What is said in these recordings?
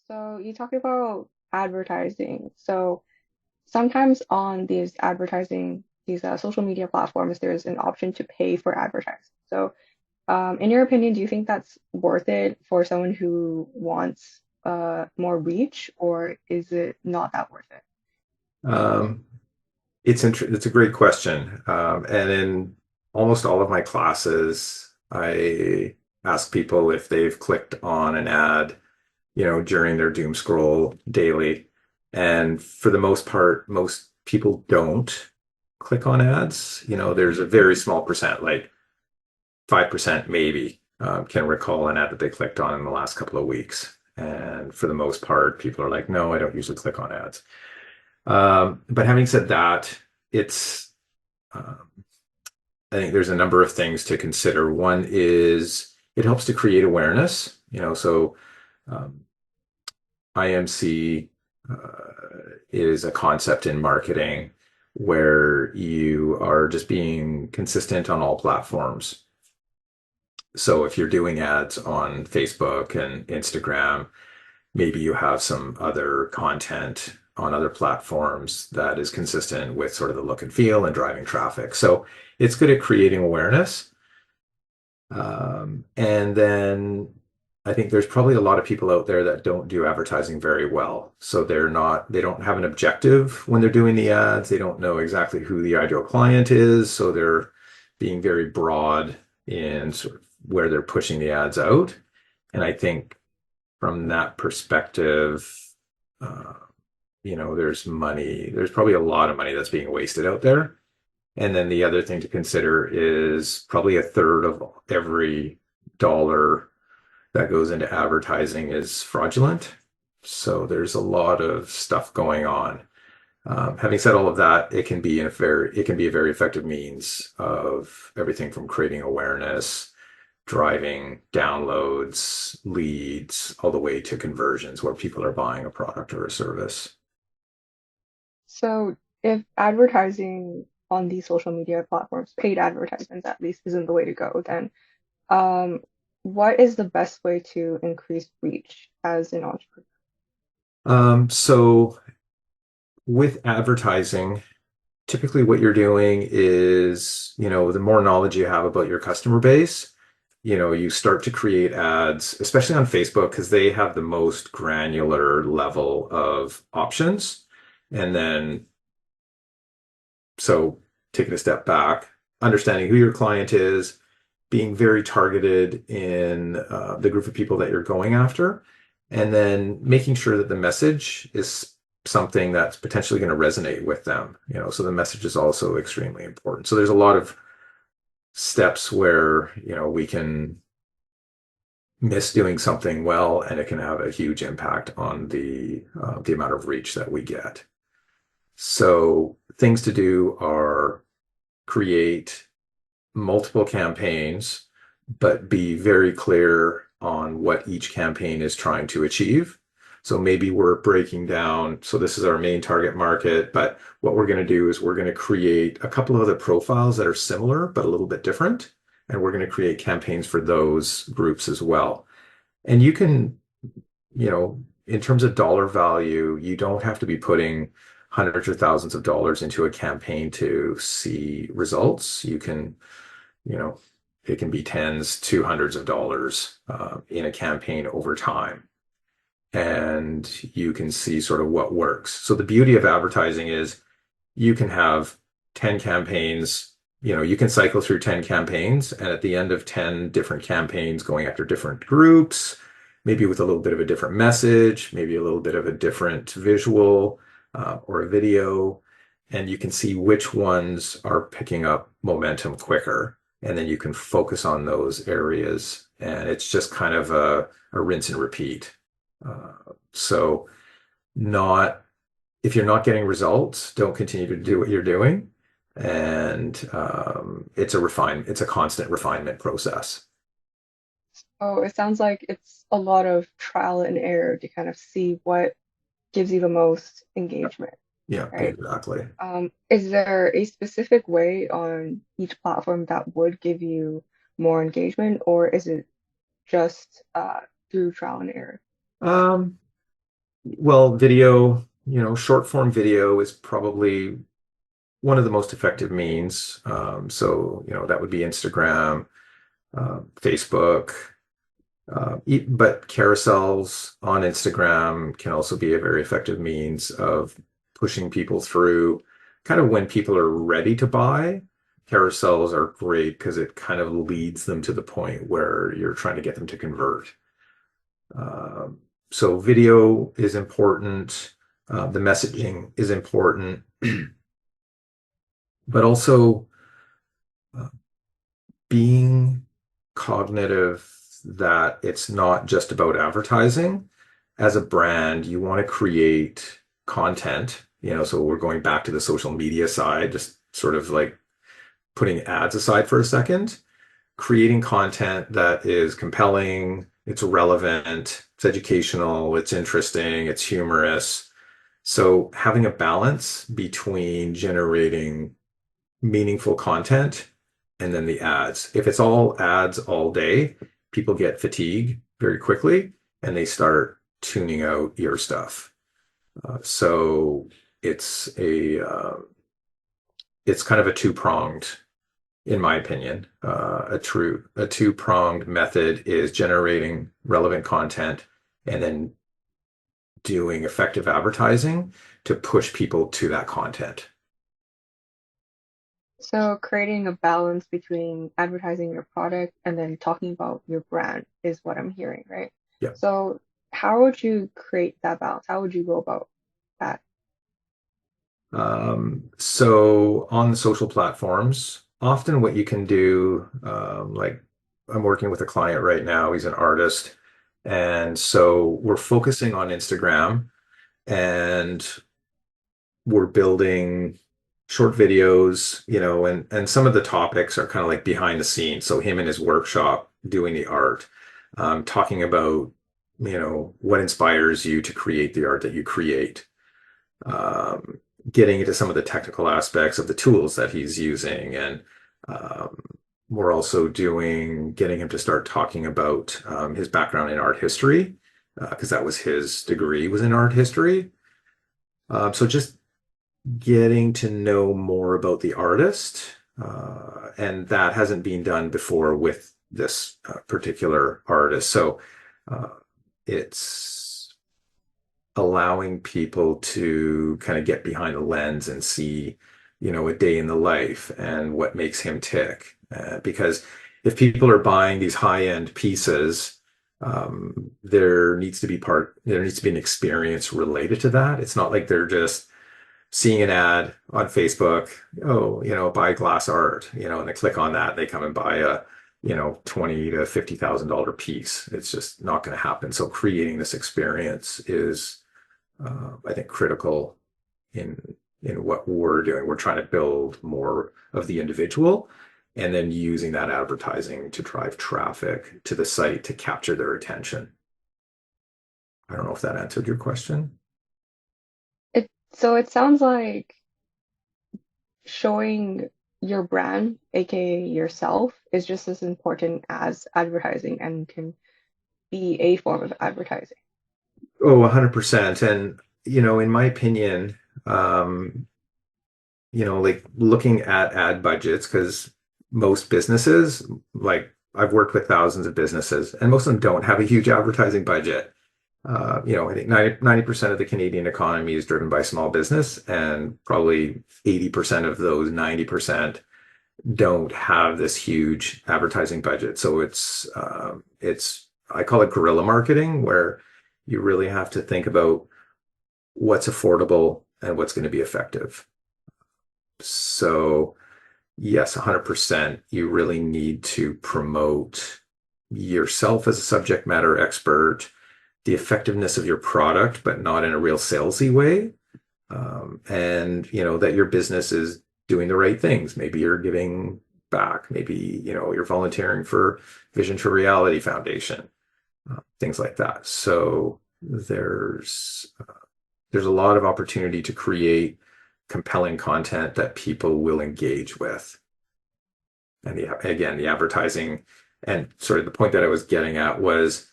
So you talk about advertising. So sometimes on these advertising, these social media platforms, there's an option to pay for advertising. So in your opinion, do you think that's worth it for someone who wants more reach, or is it not that worth it? Um, it's a great question. And in almost all of my classes, I ask people if they've clicked on an ad, during their doom scroll daily. And for the most part, most people don't click on ads. There's a very small percent, like 5% maybe, can recall an ad that they clicked on in the last couple of weeks. And for the most part, people are like, no, I don't usually click on ads. But having said that, it's um, I think there's a number of things to consider. One is it helps to create awareness. So um, IMC is a concept in marketing where you are just being consistent on all platforms. So if you're doing ads on Facebook and Instagram, maybe you have some other content on other platforms that is consistent with sort of the look and feel and driving traffic. So it's good at creating awareness. And then I think there's probably a lot of people out there that don't do advertising very well. So they don't have an objective when they're doing the ads. They don't know exactly who the ideal client is. So they're being very broad in sort of where they're pushing the ads out. And I think from that perspective, uh, there's probably a lot of money that's being wasted out there. And then the other thing to consider is probably a third of every dollar that goes into advertising is fraudulent. So there's a lot of stuff going on. Having said all of that, it can be a very effective means of everything from creating awareness, driving downloads, leads, all the way to conversions where people are buying a product or a service. So if advertising on these social media platforms, paid advertisements at least, isn't the way to go, then um, what is the best way to increase reach as an entrepreneur? So with advertising, typically what you're doing is, the more knowledge you have about your customer base, you start to create ads, especially on Facebook, because they have the most granular level of options. And then, so taking a step back, understanding who your client is, being very targeted in the group of people that you're going after, and then making sure that the message is something that's potentially going to resonate with them. So the message is also extremely important. So there's a lot of steps where, we can miss doing something well, and it can have a huge impact on the amount of reach that we get. So things to do are create multiple campaigns, but be very clear on what each campaign is trying to achieve. So maybe we're breaking down, so this is our main target market, but what we're going to do is we're going to create a couple of other profiles that are similar, but a little bit different. And we're going to create campaigns for those groups as well. And you can, in terms of dollar value, you don't have to be putting hundreds or thousands of dollars into a campaign to see results. You know, it can be tens to hundreds of dollars in a campaign over time. And you can see sort of what works. So the beauty of advertising is you can have 10 campaigns, you can cycle through 10 campaigns, and at the end of 10 different campaigns going after different groups, maybe with a little bit of a different message, maybe a little bit of a different visual or a video, and you can see which ones are picking up momentum quicker. And then you can focus on those areas. And it's just kind of a rinse and repeat. So not if you're not getting results, don't continue to do what you're doing. And it's a constant refinement process. Oh, it sounds like it's a lot of trial and error to kind of see what gives you the most engagement, Yeah, right? exactly. Is there a specific way on each platform that would give you more engagement, or is it just through trial and error? Um, Well, video, short form video is probably one of the most effective means. So, that would be Instagram, Facebook, but carousels on Instagram can also be a very effective means of pushing people through kind of when people are ready to buy. Carousels are great because it kind of leads them to the point where you're trying to get them to convert. Um, so video is important. The messaging is important, but also uh, being cognitive that it's not just about advertising. As a brand, you want to create content, so we're going back to the social media side, just sort of like putting ads aside for a second, creating content that is compelling, it's relevant, it's educational, it's interesting, it's humorous. So having a balance between generating meaningful content and then the ads. If it's all ads all day, people get fatigue very quickly and they start tuning out your stuff. So it's it's kind of a two-pronged, in my opinion. A two-pronged method is generating relevant content and then doing effective advertising to push people to that content. So creating a balance between advertising your product and then talking about your brand is what I'm hearing, right? Yeah. So how would you create that balance? How would you go about that? So on the social platforms, often what you can do, like I'm working with a client right now, he's an artist. And so we're focusing on Instagram and we're building short videos, and some of the topics are kind of like behind the scenes. So him in his workshop doing the art, talking about, what inspires you to create the art that you create, um, getting into some of the technical aspects of the tools that he's using. And um, we're also getting him to start talking about his background in art history, because that was his degree was in art history. So just getting to know more about the artist, and that hasn't been done before with this particular artist. So uh, it's allowing people to kind of get behind the lens and see, a day in the life and what makes him tick. Because if people are buying these high-end pieces, there needs to be an experience related to that. It's not like they're just seeing an ad on Facebook, oh, buy glass art, and they click on that, they come and buy a, 20 to $50,000 piece. It's just not going to happen. So creating this experience is, I think, critical in what we're doing. We're trying to build more of the individual and then using that advertising to drive traffic to the site to capture their attention. I don't know if that answered your question. So it sounds like showing your brand, aka yourself, is just as important as advertising and can be a form of advertising. Oh, 100%. And, in my opinion, um, like looking at ad budgets, because most businesses, like I've worked with thousands of businesses, and most of them don't have a huge advertising budget. I think 90% of the Canadian economy is driven by small business, and probably 80% of those 90% don't have this huge advertising budget. So I call it guerrilla marketing, where you really have to think about what's affordable and what's going to be effective. So yes, 100%. You really need to promote yourself as a subject matter expert, the effectiveness of your product, but not in a real salesy way. And that your business is doing the right things. Maybe you're giving back. Maybe you're volunteering for Vision2Reality Foundation, things like that. So there's a lot of opportunity to create compelling content that people will engage with. And again, the advertising and sort of the point that I was getting at was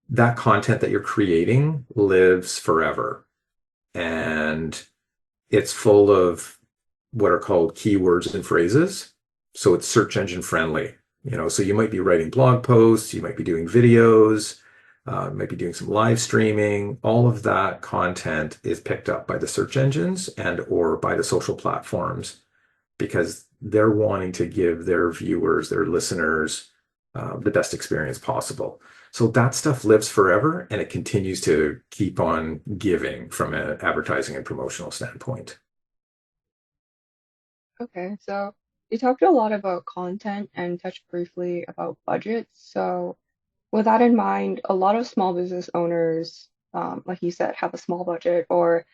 that content that you're creating lives forever. And it's full of what are called keywords and phrases. So it's search engine friendly. So you might be writing blog posts, you might be doing videos, might be doing some live streaming. All of that content is picked up by the search engines and or by the social platforms because they're wanting to give their viewers, their listeners, the best experience possible. So that stuff lives forever and it continues to keep on giving from an advertising and promotional standpoint. Okay, so you talked a lot about content and touched briefly about budgets. So with that in mind, a lot of small business owners, like you said, have a small budget, or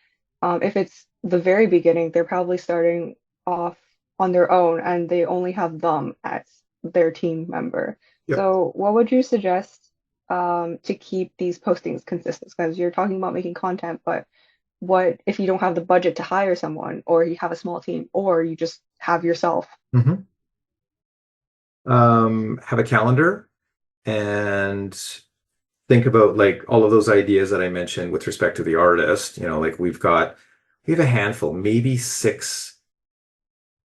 if it's the very beginning, they're probably starting off on their own and they only have them as their team member. Yep. So, what would you suggest to keep these postings consistent? Because you're talking about making content, but what if you don't have the budget to hire someone, or you have a small team, or you just have yourself? Mhm. Have a calendar and think about like all of those ideas that I mentioned with respect to the artist. Like we have a handful, maybe six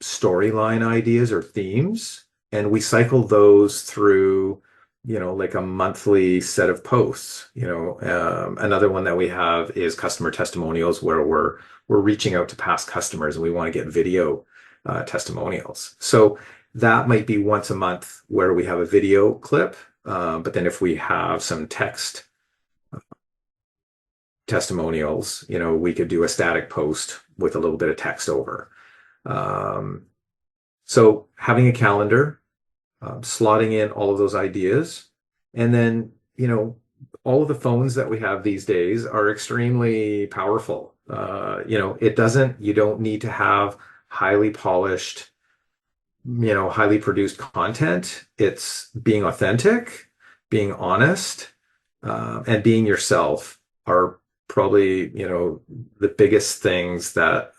storyline ideas or themes, and we cycle those through, like a monthly set of posts. Another one that we have is customer testimonials, where we're reaching out to past customers and we want to get video testimonials. So that might be once a month where we have a video clip, but then if we have some text testimonials, we could do a static post with a little bit of text over. Um, So having a calendar, slotting in all of those ideas, and then, all of the phones that we have these days are extremely powerful. You don't need to have highly polished, highly produced content. It's being authentic, being honest, and being yourself are probably, the biggest things that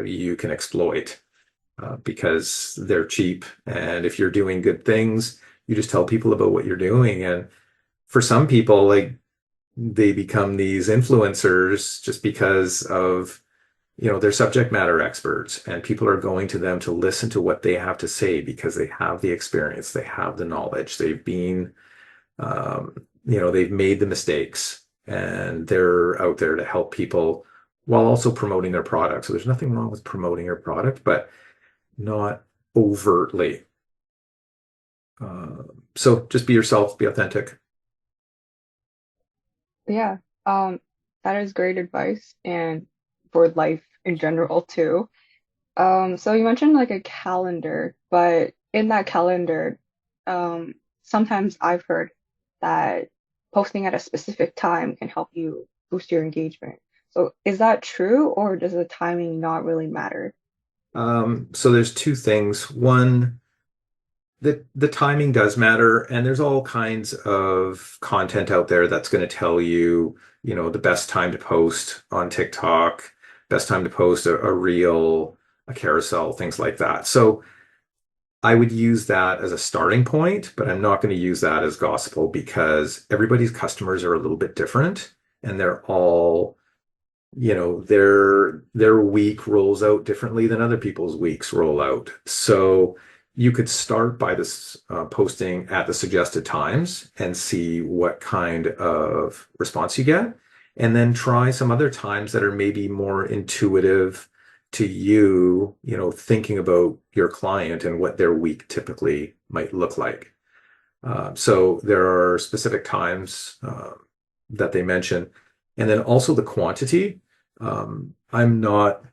you can exploit because they're cheap. And if you're doing good things, you just tell people about what you're doing. And for some people, like they become these influencers just because of, they're subject matter experts and people are going to them to listen to what they have to say because they have the experience, they have the knowledge, um, they've made the mistakes and they're out there to help people while also promoting their product. So there's nothing wrong with promoting your product, but not overtly. Uh, so just be yourself, be authentic. Yeah, um, that is great advice and for life in general too. So you mentioned like a calendar, but in that calendar, sometimes I've heard that posting at a specific time can help you boost your engagement. So is that true, or does the timing not really matter? So there's two things. One, the timing does matter, and there's all kinds of content out there that's going to tell you, the best time to post on TikTok, best time to post a reel, a carousel, things like that. So I would use that as a starting point, but I'm not going to use that as gospel because everybody's customers are a little bit different and they're all, their week rolls out differently than other people's weeks roll out. So you could start by this posting at the suggested times and see what kind of response you get, and then try some other times that are maybe more intuitive to you, thinking about your client and what their week typically might look like. So there are specific times that they mention, and then also the quantity. I'm not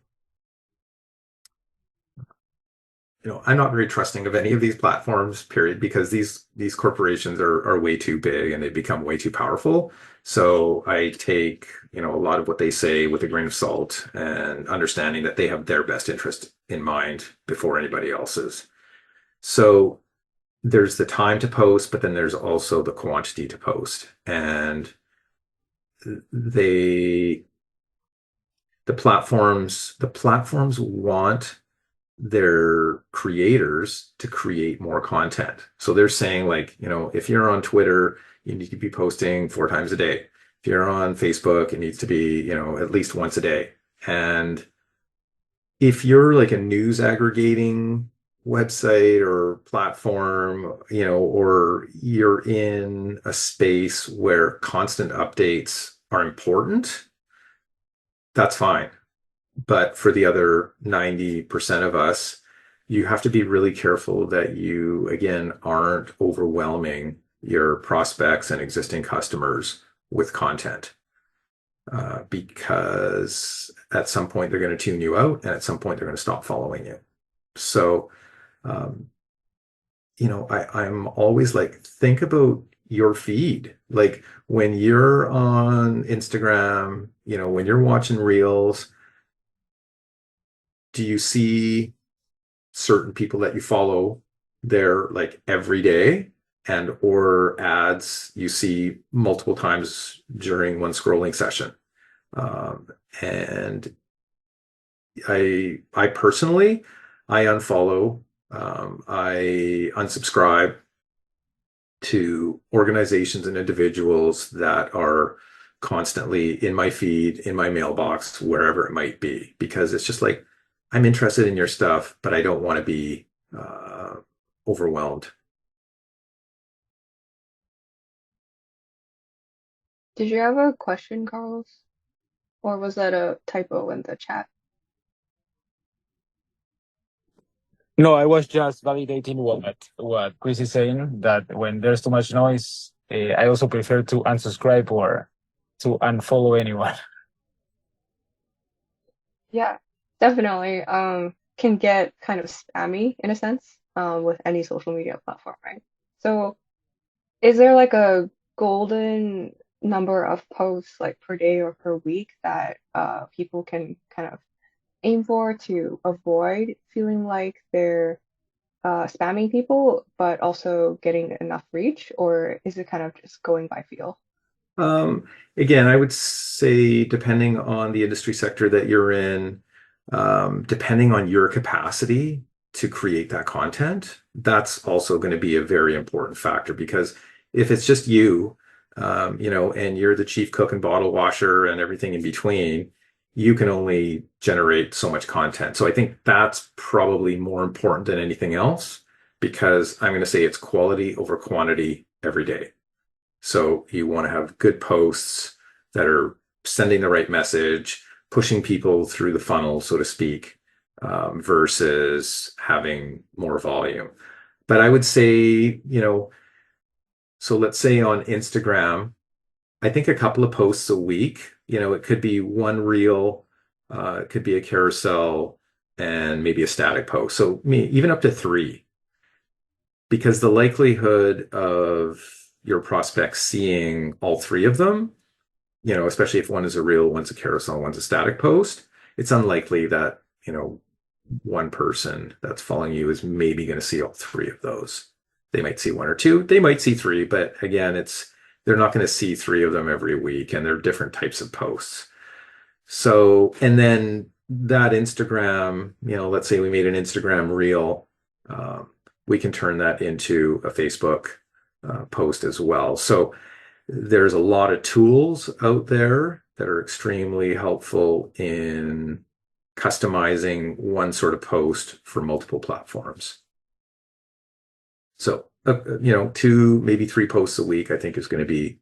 very trusting of any of these platforms, period, because these corporations are way too big and they become way too powerful. So I take, a lot of what they say with a grain of salt and understanding that they have their best interest in mind before anybody else's. So there's the time to post, but then there's also the quantity to post. And they the platforms want their creators to create more content. So they're saying, like, if you're on Twitter, you need to be posting 4 times a day. If you're on Facebook, it needs to be, at least once a day. And if you're like a news aggregating website or platform, or you're in a space where constant updates are important, that's fine. But for the other 90% of us, you have to be really careful that you, again, aren't overwhelming your prospects and existing customers with content. Because at some point they're going to tune you out, and at some point they're going to stop following you. So, um, I'm always like, think about your feed. Like when you're on Instagram, when you're watching Reels, do you see certain people that you follow there like every day, and or ads you see multiple times during one scrolling session? Um, and I personally, I unfollow, I unsubscribe to organizations and individuals that are constantly in my feed, in my mailbox, wherever it might be, because it's just like, I'm interested in your stuff, but I don't want to be overwhelmed. Did you have a question, Carlos? Or was that a typo in the chat? No, I was just validating what Chris is saying, that when there's too much noise, I also prefer to unsubscribe or to unfollow anyone. Yeah, definitely. Can get kind of spammy in a sense, with any social media platform, right? So is there like a golden number of posts like per day or per week that people can kind of aim for to avoid feeling like they're spamming people, but also getting enough reach, or is it kind of just going by feel? Um, Again, I would say depending on the industry sector that you're in, depending on your capacity to create that content, that's also going to be a very important factor, because if it's just you, and you're the chief cook and bottle washer and everything in between, you can only generate so much content. So I think that's probably more important than anything else, because I'm going to say it's quality over quantity every day. So you want to have good posts that are sending the right message, pushing people through the funnel, so to speak, versus having more volume. But I would say, so let's say on Instagram, I think a couple of posts a week, it could be one reel, it could be a carousel, and maybe a static post. So me, even up to three, because the likelihood of your prospects seeing all three of them, especially if one is a reel, one's a carousel, one's a static post, it's unlikely that, one person that's following you is maybe going to see all three of those. They might see one or two, they might see three, but again, they're not going to see three of them every week, and they're different types of posts. So, and then that Instagram, let's say we made an Instagram reel, um, we can turn that into a Facebook post as well. So there's a lot of tools out there that are extremely helpful in customizing one sort of post for multiple platforms. So, two, maybe three posts a week, I think is going to be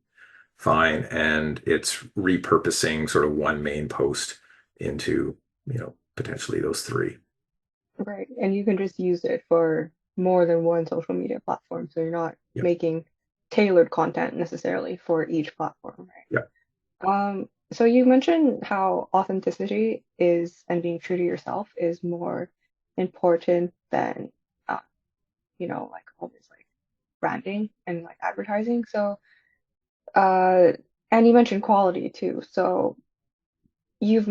fine. And it's repurposing sort of one main post into, potentially those three. Right. And you can just use it for more than one social media platform. So you're not Yeah. making tailored content necessarily for each platform, Yeah. right? So you mentioned how authenticity is and being true to yourself is more important than like all this like branding and like advertising. So uh and you mentioned quality too. So you've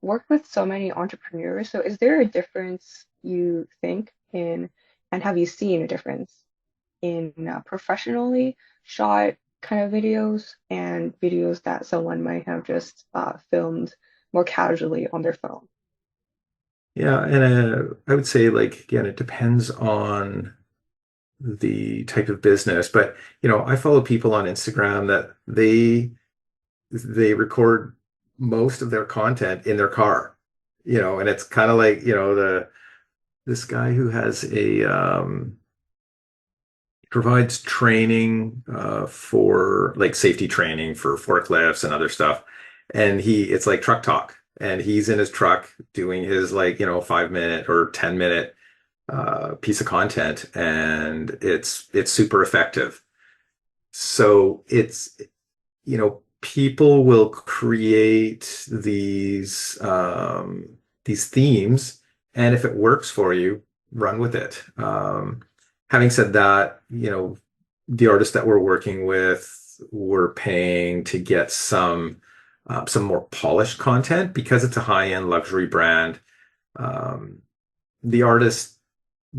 worked with so many entrepreneurs. So is there a difference you think in, and have you seen a difference in professionally shot kind of videos and videos that someone might have just filmed more casually on their phone? Yeah, and I would say like again, it depends on the type of business, but I follow people on Instagram that they record most of their content in their car, and it's kind of like, the this guy who has a provides training for like safety training for forklifts and other stuff. And it's like truck talk. And he's in his truck doing his like, 5 minute or 10 minute piece of content, and it's super effective. So people will create these themes, and if it works for you, run with it. Having said that, the artists that we're working with, we're paying to get some more polished content because it's a high-end luxury brand. Um, the artist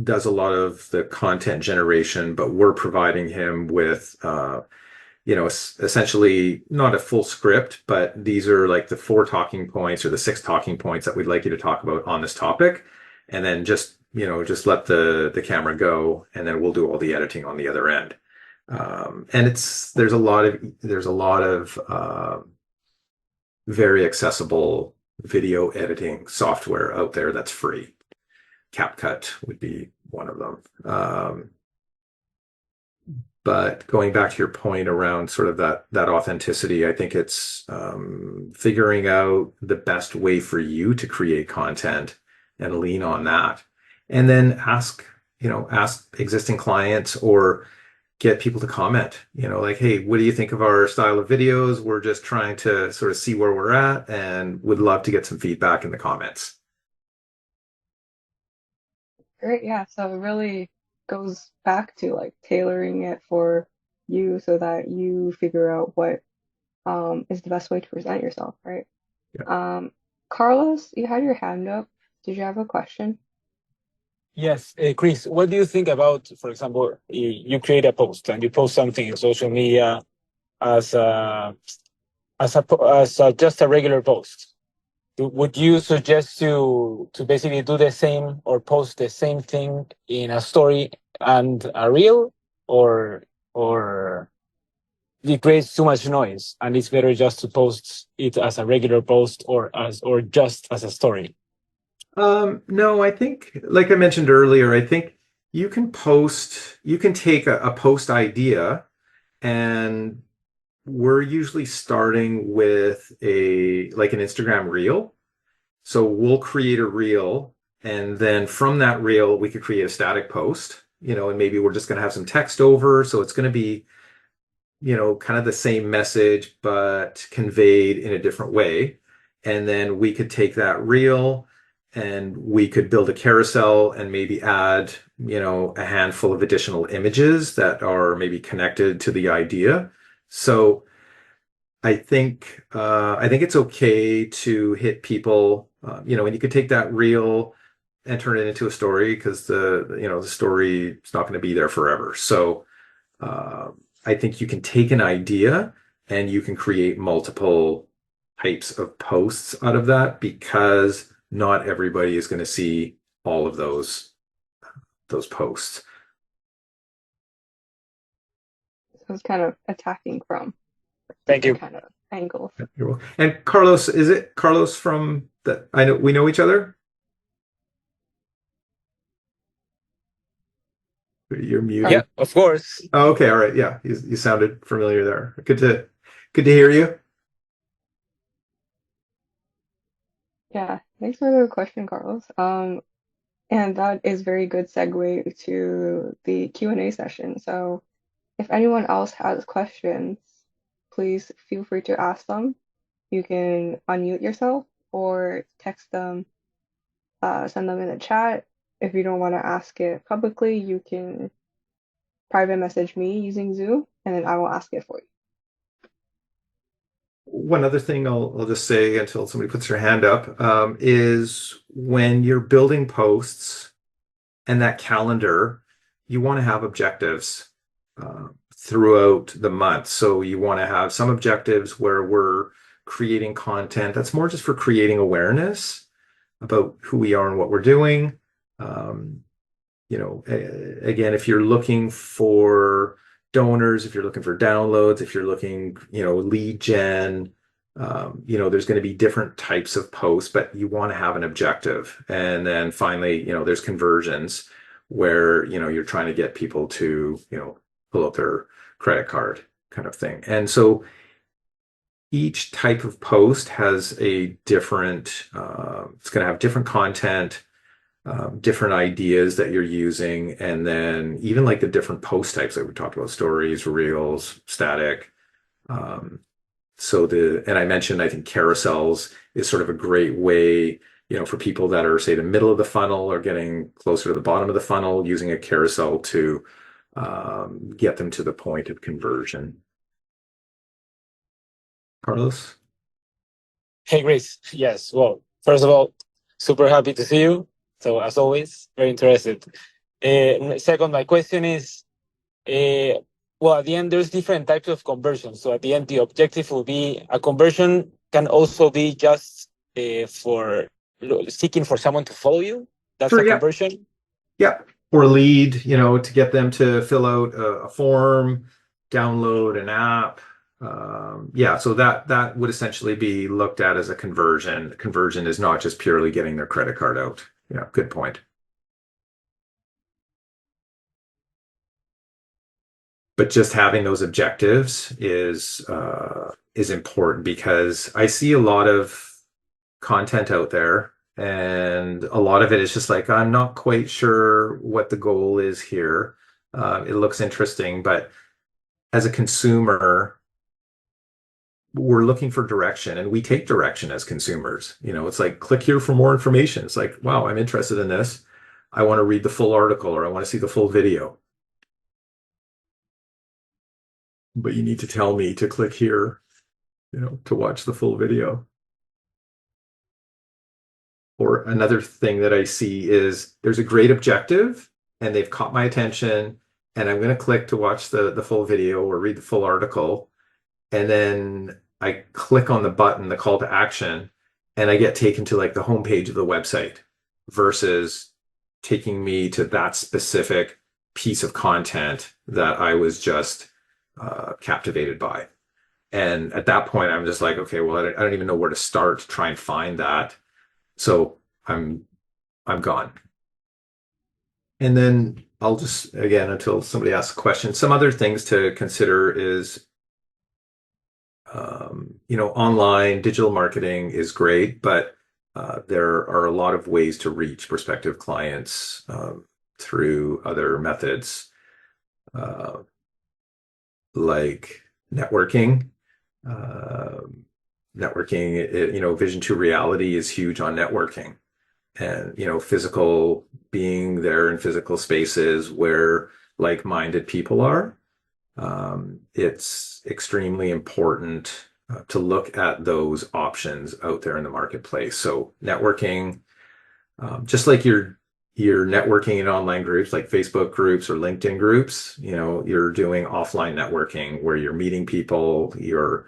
does a lot of the content generation, but we're providing him with essentially not a full script, but these are like the 4 talking points or the 6 talking points that we'd like you to talk about on this topic. And then just let the camera go, and then we'll do all the editing on the other end. And there's a lot of very accessible video editing software out there that's free. CapCut would be one of them. But going back to your point around sort of that authenticity, I think it's figuring out the best way for you to create content and lean on that. And then ask existing clients or get people to comment, like, hey, what do you think of our style of videos? We're just trying to sort of see where we're at and would love to get some feedback in the comments. Great, yeah. So it really goes back to like tailoring it for you so that you figure out what is the best way to present yourself, right? Yeah. Carlos, you had your hand up. Did you have a question? Yes, Chris, what do you think about, for example, you create a post and you post something in social media as just a regular post? Would you suggest to basically do the same or post the same thing in a story and a reel, or it creates too much noise and it's better just to post it as a regular post or just as a story? No, I think, like I mentioned earlier, I think you can take a post idea, and we're usually starting with like an Instagram reel. So we'll create a reel, and then from that reel, we could create a static post, and maybe we're just going to have some text over. So it's going to be, kind of the same message, but conveyed in a different way. And then we could take that reel and we could build a carousel and maybe add, a handful of additional images that are maybe connected to the idea. So I think it's okay to hit people, and you could take that reel and turn it into a story because the story is not going to be there forever. So uh, I think you can take an idea and you can create multiple types of posts out of that because not everybody is going to see all of those posts. So it's kind of attacking from Thank different you. kind of angles. You're welcome. And Carlos, is it Carlos from that? I know we know each other. You're Yeah, muted. of course. Oh, okay, all right. Yeah, you sounded familiar there. Good to hear you. Yeah, thanks for the question, Carlos. And that is very good segue to the Q&A session. So if anyone else has questions, please feel free to ask them. You can unmute yourself or text them, send them in the chat. If you don't want to ask it publicly, you can private message me using Zoom, and then I will ask it for you. One other thing I'll just say until somebody puts their hand up is when you're building posts and that calendar, you want to have objectives throughout the month. So you want to have some objectives where we're creating content that's more just for creating awareness. about who we are and what we're doing. Again, if you're looking for donors, if you're looking for downloads, if you're looking, lead gen, there's going to be different types of posts, but you want to have an objective. And then finally, there's conversions where, you're trying to get people to, pull out their credit card kind of thing. And so each type of post has a different, it's going to have different content, different ideas that you're using, and then even like the different post types that we talked about, stories, reels, static. And I mentioned, I think carousels is sort of a great way, for people that are, say, the middle of the funnel or getting closer to the bottom of the funnel, using a carousel to get them to the point of conversion. Carlos? Hey, Grace. Yes. Well, first of all, super happy to see you. So, as always, very interested. Second, my question is, well, at the end, there's different types of conversions. So, at the end, the objective will be a conversion can also be just for seeking for someone to follow you. That's Sure, a yeah. conversion. Yeah. Or lead, to get them to fill out a form, download an app. So that would essentially be looked at as a conversion. Conversion is not just purely getting their credit card out. Yeah, good point. But just having those objectives is important, because I see a lot of content out there, and a lot of it is just like, I'm not quite sure what the goal is here. It looks interesting, but as a consumer, we're looking for direction, and we take direction as consumers. It's like, click here for more information. It's like, wow, I'm interested in this. I want to read the full article, or I want to see the full video. But you need to tell me to click here, to watch the full video. Or another thing that I see is there's a great objective and they've caught my attention, and I'm going to click to watch the full video or read the full article. And then I click on the button, the call to action, and I get taken to like the homepage of the website versus taking me to that specific piece of content that I was just captivated by. And at that point, I'm just like, okay, well, I don't even know where to start to try and find that. So I'm gone. And then I'll just, again, until somebody asks a question, some other things to consider is, online digital marketing is great, but there are a lot of ways to reach prospective clients through other methods, like networking. Vision2Reality is huge on networking, and physical, being there in physical spaces where like-minded people are. It's extremely important to look at those options out there in the marketplace. So networking, just like you're networking in online groups like Facebook groups or LinkedIn groups, you're doing offline networking where you're meeting people, you're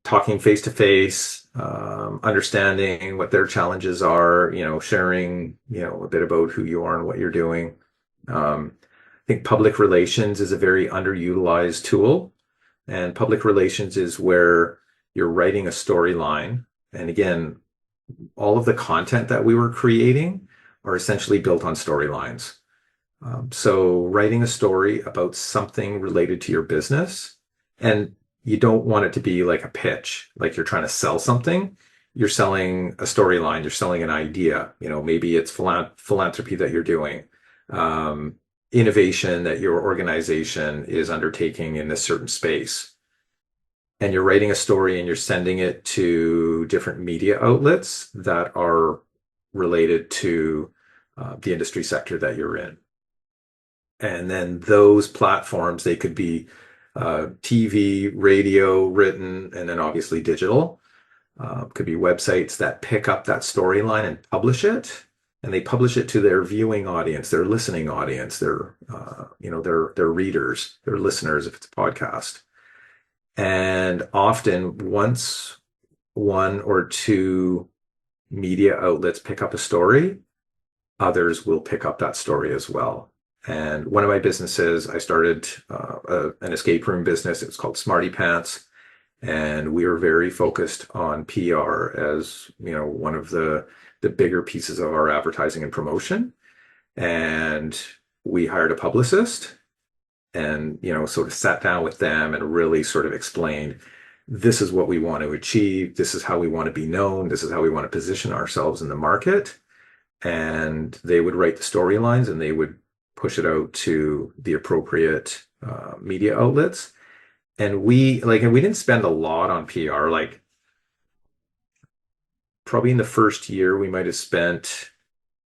talking face to face, understanding what their challenges are, sharing, a bit about who you are and what you're doing. I think public relations is a very underutilized tool, and public relations is where you're writing a storyline. And again, all of the content that we were creating are essentially built on storylines. So writing a story about something related to your business, and you don't want it to be like a pitch, like you're trying to sell something. You're selling a storyline, you're selling an idea. Maybe it's philanthropy that you're doing, innovation that your organization is undertaking in a certain space. And you're writing a story and you're sending it to different media outlets that are related to the industry sector that you're in. And then those platforms, they could be TV, radio, written, and then obviously digital. Could be websites that pick up that storyline and publish it, and they publish it to their viewing audience, their listening audience, their readers, their listeners if it's a podcast. And often, once one or two media outlets pick up a story, others will pick up that story as well. And one of my businesses, I started an escape room business. It was called Smarty Pants, and we were very focused on PR as one of the bigger pieces of our advertising and promotion. And we hired a publicist, and sort of sat down with them and really sort of explained, this is what we want to achieve, this is how we want to be known, this is how we want to position ourselves in the market. And they would write the storylines and they would push it out to the appropriate media outlets. And we didn't spend a lot on PR. Like, probably in the first year we might have spent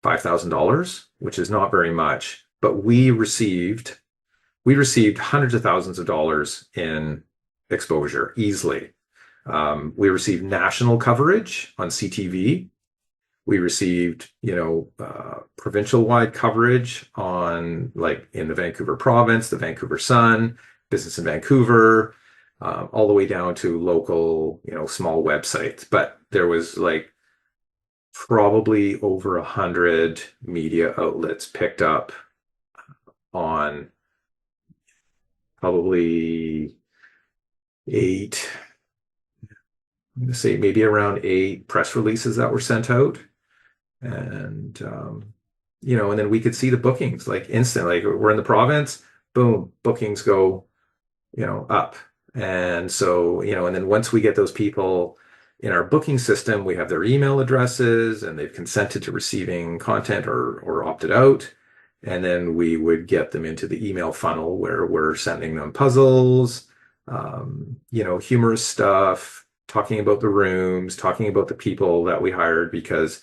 $5,000, which is not very much, but we received hundreds of thousands of dollars in exposure easily. We received national coverage on CTV. We received, provincial-wide coverage on, like, in the Vancouver province, the Vancouver Sun, Business in Vancouver, all the way down to local, small websites. But there was like probably over 100 media outlets picked up on probably eight, I'm going to say maybe around 8 press releases that were sent out. And, and then we could see the bookings like instantly. Like, we're in the province, boom, bookings go, up. And so, and then once we get those people in our booking system, we have their email addresses and they've consented to receiving content or opted out. And then we would get them into the email funnel where we're sending them puzzles, humorous stuff, talking about the rooms, talking about the people that we hired, because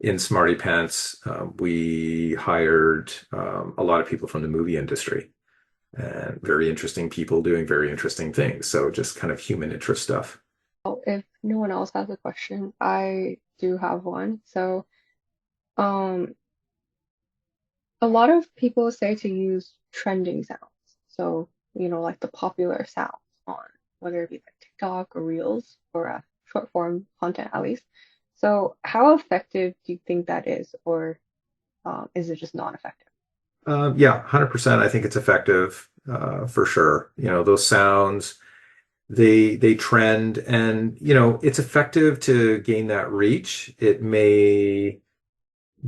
in Smarty Pants, we hired a lot of people from the movie industry, and very interesting people doing very interesting things. So just kind of human interest stuff. Oh, if no one else has a question, I do have one. So, um, a lot of people say to use trending sounds. So, like the popular sounds on whether it be like TikTok or Reels or short form content at least. So, how effective do you think that is, or is it just non-effective? Yeah, 100%. I think it's effective for sure. Those sounds, they trend, and it's effective to gain that reach. It may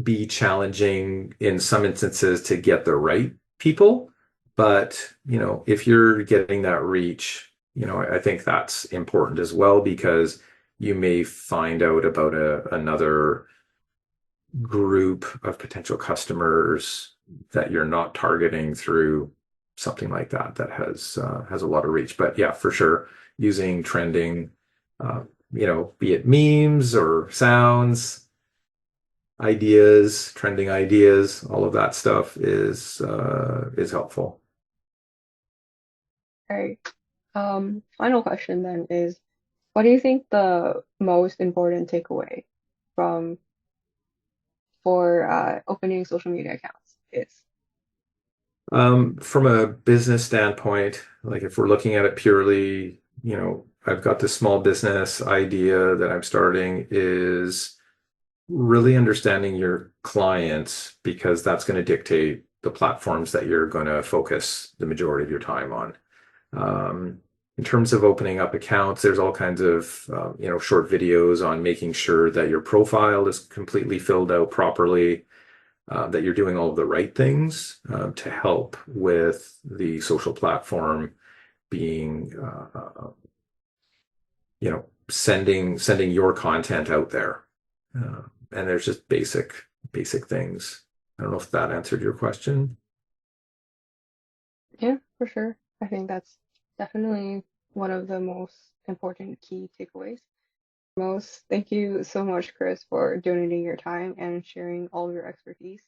be challenging in some instances to get the right people, but if you're getting that reach, I think that's important as well, because you may find out about another group of potential customers that you're not targeting through something like that has a lot of reach. But yeah, for sure, using trending, be it memes or sounds, ideas, trending ideas, all of that stuff is helpful. All right. Final question then is, what do you think the most important takeaway from for opening social media accounts is? From a business standpoint, like if we're looking at it purely, I've got this small business idea that I'm starting, is really understanding your clients, because that's going to dictate the platforms that you're going to focus the majority of your time on. In terms of opening up accounts, there's all kinds of short videos on making sure that your profile is completely filled out properly, that you're doing all of the right things to help with the social platform being, sending your content out there. And there's just basic things. I don't know if that answered your question. Yeah, for sure. I think that's definitely one of the most important key takeaways. Thank you so much, Chris, for donating your time and sharing all of your expertise.